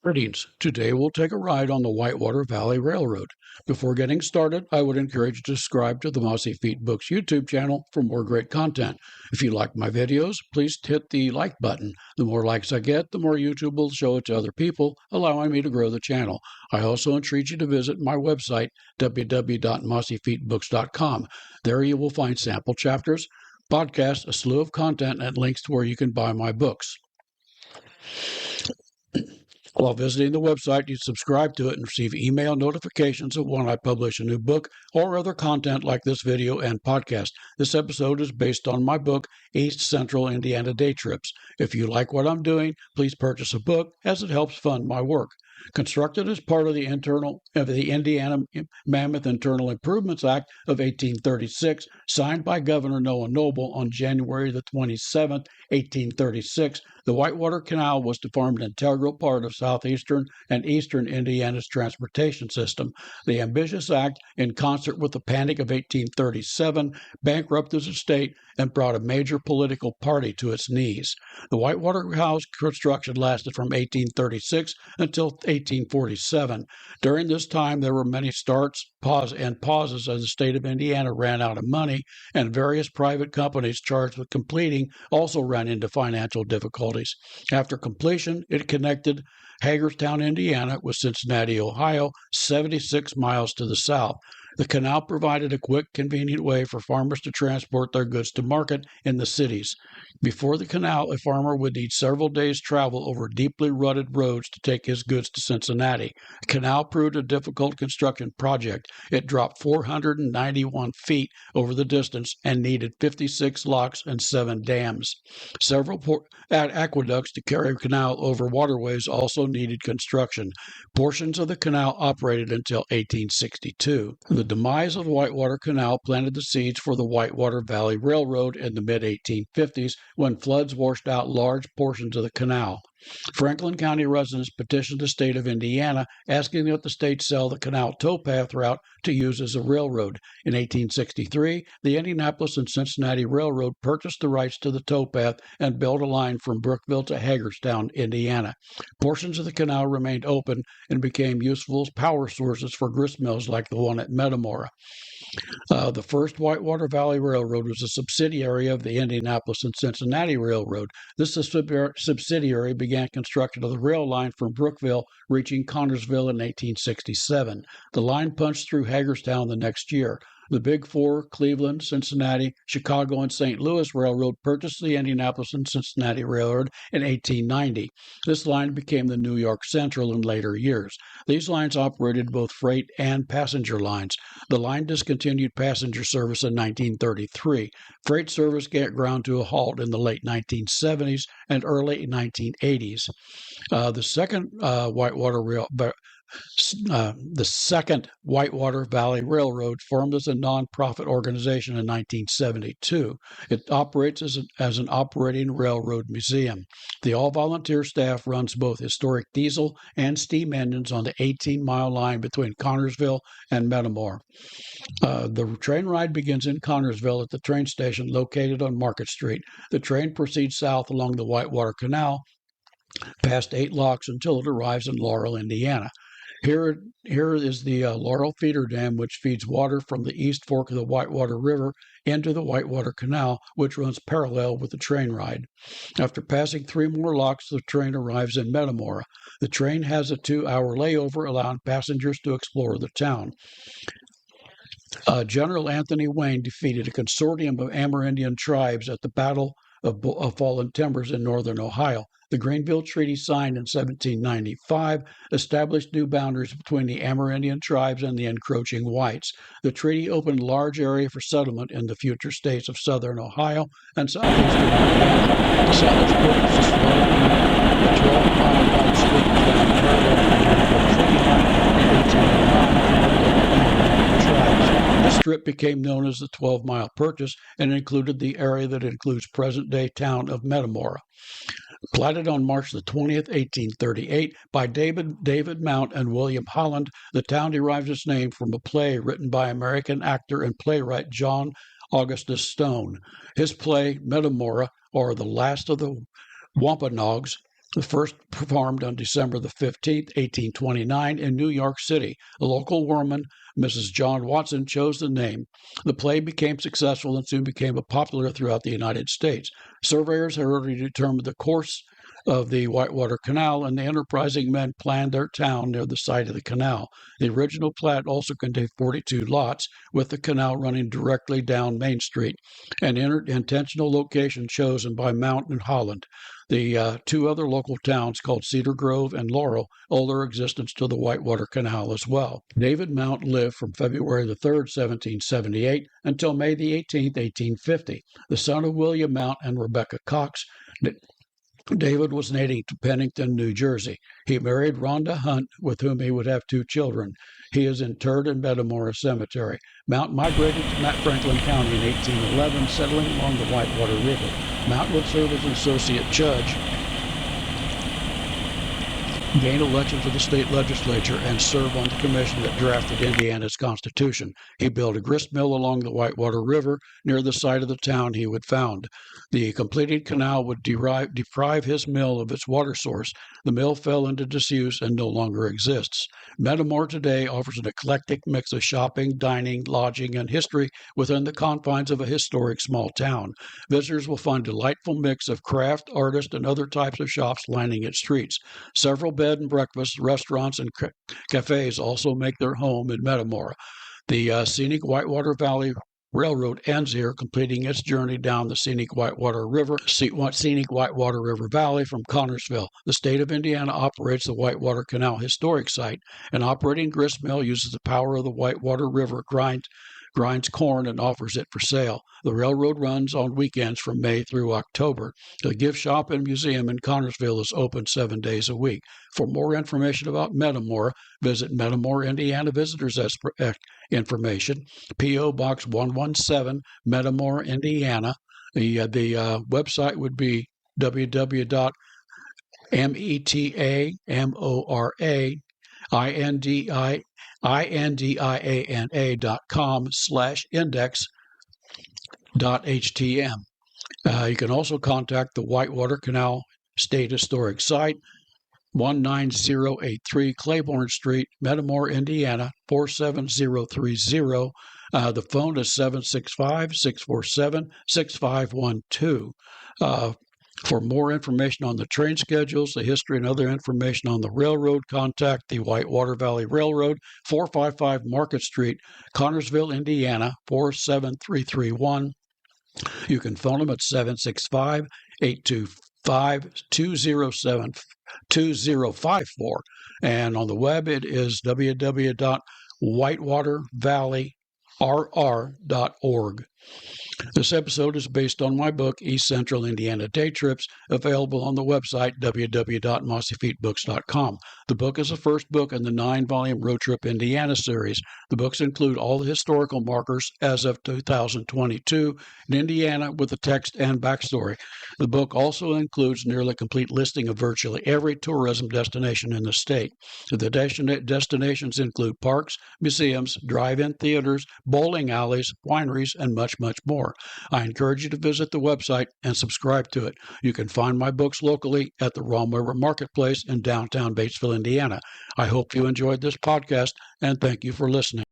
Greetings. Today we'll take a ride on the Whitewater Valley Railroad. Before getting started, I would encourage you to subscribe to the Mossy Feet Books YouTube channel for more great content. If you like my videos, please hit the like button. The more likes I get, the more YouTube will show it to other people, allowing me to grow the channel. I also entreat you to visit my website, www.mossyfeetbooks.com. There you will find sample chapters, podcasts, a slew of content, and links to where you can buy my books. While visiting the website, you subscribe to it and receive email notifications of when I publish a new book or other content like this video and podcast. This episode is based on my book, East Central Indiana Day Trips. If you like what I'm doing, please purchase a book as it helps fund my work. Constructed as part of the Indiana Mammoth Internal Improvements Act of 1836, signed by Governor Noah Noble on January the 27th, 1836, the Whitewater Canal was to form an integral part of southeastern and eastern Indiana's transportation system. The ambitious act, in concert with the Panic of 1837, bankrupted the state and brought a major political party to its knees. The Whitewater Canal's construction lasted from 1836 until 1847. During this time, there were many starts, pauses as the state of Indiana ran out of money, and various private companies charged with completing also ran into financial difficulties. After completion, it connected Hagerstown, Indiana, with Cincinnati, Ohio, 76 miles to the south. The canal provided a quick, convenient way for farmers to transport their goods to market in the cities. Before the canal, a farmer would need several days' travel over deeply rutted roads to take his goods to Cincinnati. The canal proved a difficult construction project. It dropped 491 feet over the distance and needed 56 locks and 7 dams. Several aqueducts to carry the canal over waterways also needed construction. Portions of the canal operated until 1862. The demise of the Whitewater Canal planted the seeds for the Whitewater Valley Railroad in the mid-1850s when floods washed out large portions of the canal. Franklin County residents petitioned the state of Indiana asking that the state sell the canal towpath route to use as a railroad. In 1863, the Indianapolis and Cincinnati Railroad purchased the rights to the towpath and built a line from Brookville to Hagerstown, Indiana. Portions of the canal remained open and became useful as power sources for grist mills like the one at Metamora. The first Whitewater Valley Railroad was a subsidiary of the Indianapolis and Cincinnati Railroad. This subsidiary began construction of the rail line from Brookville, reaching Connersville in 1867. The line punched through Hagerstown the next year. The Big Four, Cleveland, Cincinnati, Chicago, and St. Louis Railroad purchased the Indianapolis and Cincinnati Railroad in 1890. This line became the New York Central in later years. These lines operated both freight and passenger lines. The line discontinued passenger service in 1933. Freight service ground to a halt in the late 1970s and early 1980s. The second Whitewater Valley Railroad formed as a nonprofit organization in 1972. It operates as an operating railroad museum. The all-volunteer staff runs both historic diesel and steam engines on the 18-mile line between Connersville and Metamora. The train ride begins in Connersville at the train station located on Market Street. The train proceeds south along the Whitewater Canal, past 8 locks until it arrives in Laurel, Indiana. Here is the Laurel Feeder Dam, which feeds water from the East Fork of the Whitewater River into the Whitewater Canal, which runs parallel with the train ride. After passing 3 more locks, the train arrives in Metamora. The train has a 2-hour layover, allowing passengers to explore the town. General Anthony Wayne defeated a consortium of Amerindian tribes at the Battle of Fallen Timbers in northern Ohio. The Greenville Treaty, signed in 1795, established new boundaries between the Amerindian tribes and the encroaching whites. The treaty opened a large area for settlement in the future states of southern Ohio and southeastern Indiana. The settlers purchased a small the 12-mile wide strip down parallel to the treaty line in 1809 tribes. This strip became known as the 12-mile purchase and included the area that includes present-day town of Metamora. Platted on March the 20th, 1838, by David Mount and William Holland, the town derives its name from a play written by American actor and playwright John Augustus Stone. His play, Metamora, or The Last of the Wampanoags, The first performed on December the 15th, 1829, in New York City. A local woman, Mrs. John Watson, chose the name. The play became successful and soon became popular throughout the United States. Surveyors had already determined the course of the Whitewater Canal, and the enterprising men planned their town near the site of the canal. The original plat also contained 42 lots, with the canal running directly down Main Street, an intentional location chosen by Mount and Holland. The two other local towns called Cedar Grove and Laurel owe their existence to the Whitewater Canal as well. David Mount lived from February the 3rd, 1778 until May the 18th, 1850. The son of William Mount and Rebecca Cox, David was native to Pennington, New Jersey. He married Rhonda Hunt, with whom he would have 2 children. He is interred in Metamora Cemetery. Mount migrated to Franklin County in 1811, settling along the Whitewater River. Mount would serve as an associate judge, gain election to the state legislature, and serve on the commission that drafted Indiana's Constitution. He built a grist mill along the Whitewater River near the site of the town he would found. The completed canal would deprive his mill of its water source. The mill fell into disuse and no longer exists. Metamora today offers an eclectic mix of shopping, dining, lodging, and history within the confines of a historic small town. Visitors will find a delightful mix of craft, artist, and other types of shops lining its streets. Several bed and breakfast restaurants and cafes also make their home in Metamora. The scenic Whitewater Valley Railroad ends here, completing its journey down the scenic Whitewater River Valley from Connersville. The state of Indiana operates the Whitewater Canal Historic Site. An operating grist mill uses the power of the Whitewater River grinds corn and offers it for sale. The railroad runs on weekends from May through October. The gift shop and museum in Connersville is open 7 days a week. For more information about Metamora, visit Metamora, Indiana Visitors Information, P.O. Box 117, Metamora, Indiana. The website would be www.metamora.com/index.htm. You can also contact the Whitewater Canal State Historic Site, 19083 Claiborne Street, Metamora, Indiana, 47030. The phone is 765-647-6512. For more information on the train schedules, the history, and other information on the railroad, contact the Whitewater Valley Railroad, 455 Market Street, Connersville, Indiana, 47331. You can phone them at 765-825-2054. And on the web, it is www.whitewatervalleyrr.org. This episode is based on my book, East Central Indiana Day Trips, available on the website www.mossyfeetbooks.com. The book is the first book in the 9-volume Road Trip Indiana series. The books include all the historical markers as of 2022 in Indiana with the text and backstory. The book also includes nearly complete listing of virtually every tourism destination in the state. The destinations include parks, museums, drive-in theaters, bowling alleys, wineries, and much, much more. I encourage you to visit the website and subscribe to it. You can find my books locally at the Rum River Marketplace in downtown Batesville, Indiana. I hope you enjoyed this podcast, and thank you for listening.